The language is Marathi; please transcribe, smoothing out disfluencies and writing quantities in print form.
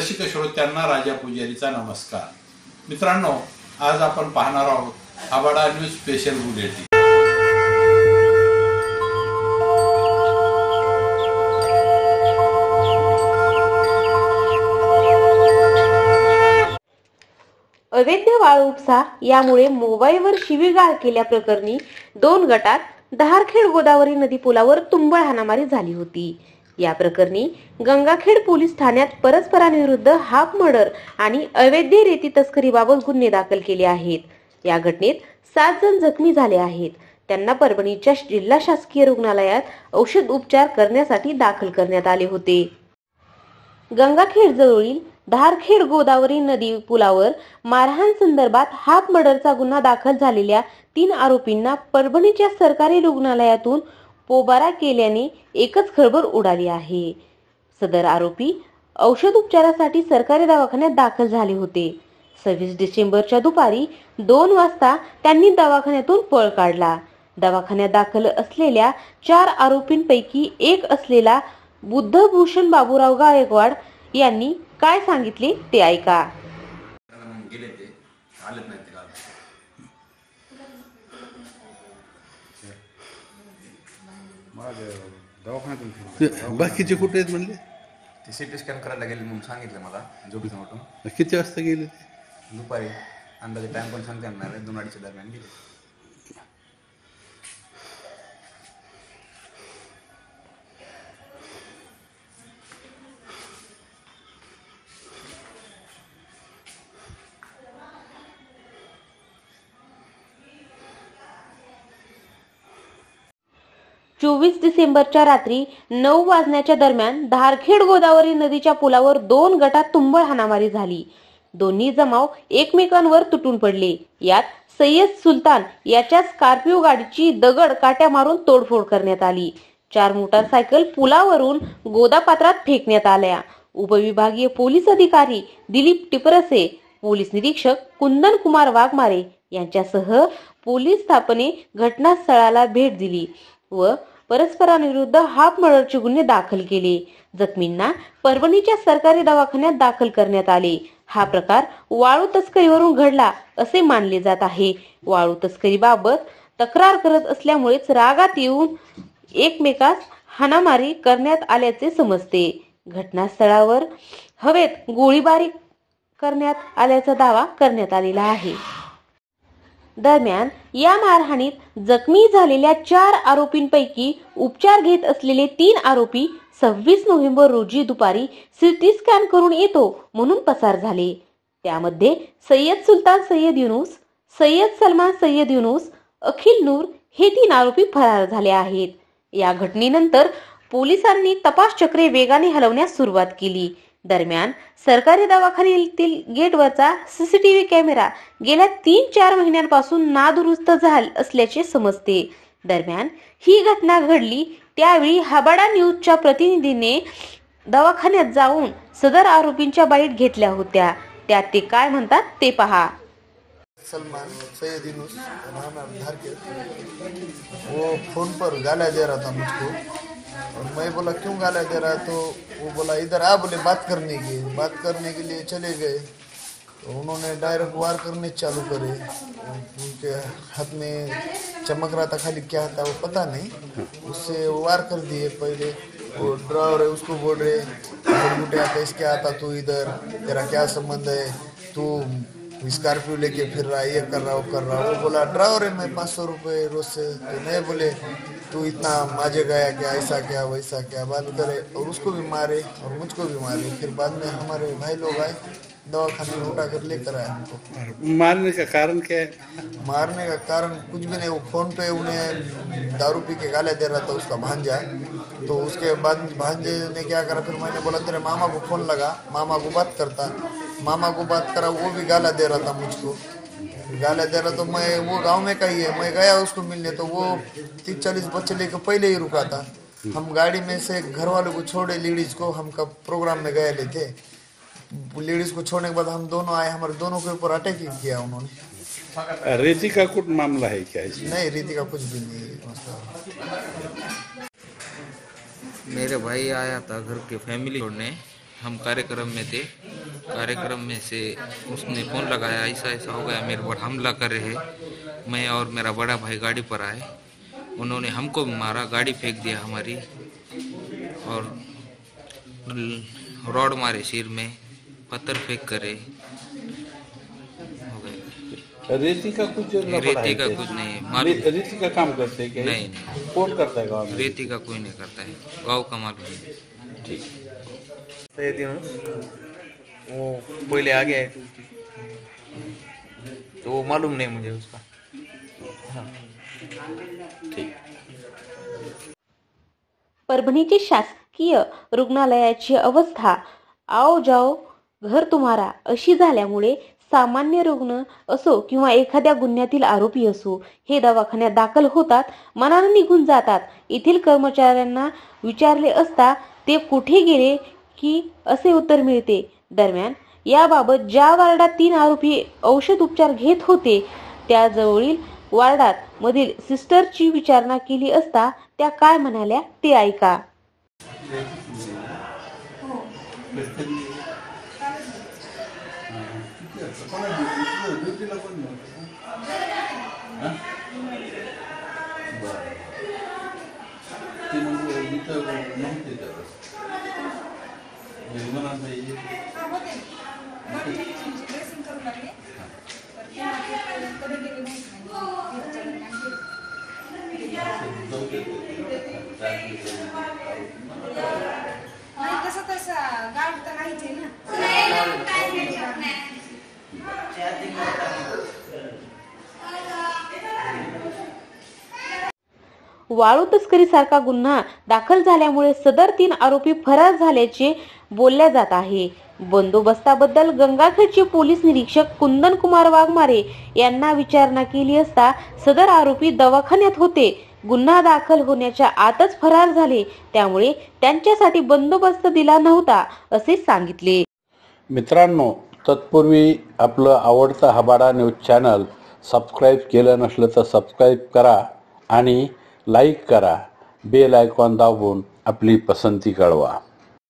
रसिक श्रोत्यांना राजा पुजारीचा नमस्कार. मित्रांनो, आज आपण पाहणार आहोत आबाडा न्यूज स्पेशल बुलेटिन. अवैध वाळू उपसा यामुळे मोबाईलवर शिवीगाळ केल्याप्रकरणी 2 गटात दहारखेड गोदावरी नदी पुलावर तुंबळ हाणामारी झाली होती. या प्रकरणी गंगाखेड पोलीस ठाण्यात परस्परांविरुद्ध हाफ मर्डर आणि अवैध रेती तस्करीबाबत गुन्हे दाखल केले आहेत. या घटनेत 7 जण जखमी झाले आहेत. त्यांना परभणीच्या जिल्हा शासकीय रुग्णालयात औषध उपचार करण्यासाठी दाखल करण्यात आले होते. गंगाखेड जवळील दहारखेड गोदावरी नदी पुलावर मारहाण संदर्भात हाफ मर्डरचा गुन्हा दाखल झालेल्या 3 आरोपींना परभणीच्या सरकारी रुग्णालयातून पोबारा केल्याने एकच खळबळ उडाली आहे. सदर आरोपी औषध उपचारासाठी सरकारी दवाखान्यात दाखल झाले होते. 26 डिसेंबरच्या दुपारी 2 वाजता त्यांनी दवाखान्यातून पळ काढला. दवाखान्यात दाखल असलेल्या 4 आरोपींपैकी एक असलेला बुद्धभूषण बाबूराव गायकवाड यांनी काय सांगितले ते ऐका. बाकीचे कुठे आहेत म्हणले? ते सिटी स्कॅन करायला गेले म्हणून सांगितलं मला. झोपीचं मोठून किती वाजता गेले? दुपारी. अंदाजे टाइम पण सांगता येणार आहे. 2-2:30 दरम्यान गेले. चोवीस डिसेंबरच्या रात्री 9 वाजण्याच्या दरम्यान दहारखेड गोदावरी नदीच्या पुलावर 2 गटात तुंबळ हाणामारी झाली. दोन्ही जमाव एकमेकांवर तुटून पडले. यात सय्यद सुलतान याच्या स्कॉर्पिओ गाडीची दगड काट्या मारून तोडफोड करण्यात आली. 4 मोटारसायकल पुलावरून गोदापात्रात फेकण्यात आल्या. उपविभागीय पोलीस अधिकारी दिलीप टिपरसे, पोलीस निरीक्षक कुंदन कुमार वाघमारे यांच्यासह पोलीस स्थापने घटनास्थळाला भेट दिली व परस्परांविरुद्ध हाफ मर्डरचे गुन्हे दाखल केले. जखमींना परभणीच्या सरकारी दवाखान्यात दाखल करण्यात आले. हा प्रकार वाळू तस्करीवरून घडला असे मानले जात आहे. वाळू तस्करीबाबत तक्रार करत असल्यामुळेच रागात येऊन एकमेकास हाणामारी करण्यात आल्याचे समजते. घटनास्थळावर हवेत गोळीबारी करण्यात आल्याचा दावा करण्यात आलेला आहे. दरम्यान या मारहाणीत जखमी झालेल्या 4 आरोपींपैकी उपचार घेत असलेले 3 आरोपी 26 नोव्हेंबर रोजी दुपारी सिटी स्कॅन करून येतो म्हणून पसार झाले. त्यामध्ये सय्यद सुलतान सय्यद युनुस, सय्यद सलमान सय्यद युनुस, अखिल नूर हे 3 आरोपी फरार झाले आहेत. या घटनेनंतर पोलिसांनी तपास चक्रे वेगाने हलवण्यास सुरुवात केली. दरम्यान सरकारी दवाखान्यातील गेटवरचा सीसीटीव्ही कॅमेरा गेल्या 3-4 महिन्यांपासून नादुरुस्त झाला असल्याचे समजते. दरम्यान ही घटना घडली त्यावेळी आबाडा न्यूजच्या प्रतिनिधीने दवाखान्यात जाऊन सदर आरोपींच्या बाईट घेतल्या होत्या. त्यात ते काय म्हणतात ते पहा. सलमान सैयद यूनुस वो फोन पर गाला दे रहा था मुझको और मैं बोला क्यों गाला दे रहा, तो वो बोला इधर आ, बोले बात करने के लिए चले गए. तो उन्होंने डायरेक्ट वार करने चालू करे. उनके हाथ में चमक रहा था, खाली क्या था वो पता नहीं. उससे वार कर दिए. पहले वो ड्राइवर है उसको बोल रहे गुटिया कैसे क्या आता तू इधर, तेरा क्या संबंध है, तू स्कॉर्पियो लेके फिर रहा, ये कर रहा वो कर रहा. वो बोला ड्राइवर है मैं 500 रुपये रोज से. तो नहीं बोले तू इतना माजे गया क्या, ऐसा क्या वैसा क्या बात करे. और उसको भी मारे और मुझको भी मारे. फिर बाद में हमारे भाई लोग आए, दवाखाने में उठा कर लेकर आए हमको. मारने का कारण क्या है? मारने का कारण कुछ भी नहीं. वो फोन पे उन्हें दारू पी के गाले दे रहा था उसका भांजा. तो उसके बाद भांजे ने क्या करा, फिर मैंने बोला तेरे मामा को फोन लगा, मामा को बात करता. मामा को बात करा, वो भी गाला दे रहा था मुझको. गाला दे रहा तो मैं, वो गांव में का ही है, मैं गया उसको मिलने. तो वो 30-40 बच्चे लेकर पहले ही रुका था. हम गाड़ी में से घर वालों को छोड़े, लेडीज को, हम कब प्रोग्राम में गए थे. लेडीज को छोड़ने के बाद हम दोनों आए, हमारे दोनों के ऊपर अटैक किया उन्होंने. रेती का कुछ मामला है क्या? नहीं, रेती का कुछ भी नहीं है. मेरे भाई आया था घर के फैमिली छोड़ने, हम कार्यक्रम में थे. कार्यक्रम में से उसने फ़ोन लगाया, ऐसा ऐसा हो गया, मेरे पर हमला कर रहे हैं। मैं और मेरा बड़ा भाई गाड़ी पर आए, उन्होंने हमको भी मारा, गाड़ी फेंक दिया हमारी और रॉड मारे सिर में, पत्थर फेंक करे हो गए। रेती का कुछ लफड़ा है रेती का क्या? कुछ नहीं मालूम। रेती का काम करते हैं क्या? नहीं नहीं, कौन करता है गाँव में? रेती का कोई नहीं करता है, गाँव का मालूम नहीं। ठीक। वो पहले आ गया है तो वो मालूम नहीं मुझे उसका। परभणीची शासकीय रुग्णालयाची अवस्था आओ जाओ घर तुम्हारा अशी झाल्यामुळे सामान्य रुग्ण असो किंवा एखाद्या गुन्ह्यातील आरोपी असो हे दवाखान्यात दाखल होतात, मनाने निघून जातात. येथील कर्मचाऱ्यांना विचारले असता ते कुठे गेले की असे उत्तर मिळते. दरम्यान याबाबत ज्या वार्डात 3 आरोपी औषध उपचार घेत होते त्या जवळील वार्डात मधील सिस्टरची विचारणा केली असता त्या काय म्हणाल्या ते ऐका. वाळू तस्करीसारखा गुन्हा दाखल झाल्यामुळे सदर 3 आरोपी फरार झाल्याचे बोलल्या जात आहे. बंदोबस्ताबद्दल गंगाखेडचे पोलीस निरीक्षक कुंदन कुमार वाघमारे यांना विचारणा केली असता सदर आरोपी दवाखान्यात होते, गुन्हा दाखल होण्याच्या आतच फरार झाले, त्यामुळे त्यांच्यासाठी बंदोबस्त दिला नव्हता असे सांगितले. मित्रांनो, तत्पूर्वी आपलं आवडतं हबाडा न्यूज चॅनल सबस्क्राईब केलं नसलं तर सबस्क्राईब करा आणि लाईक करा. बेल आयकॉन दाबून आपली पसंती कळवा.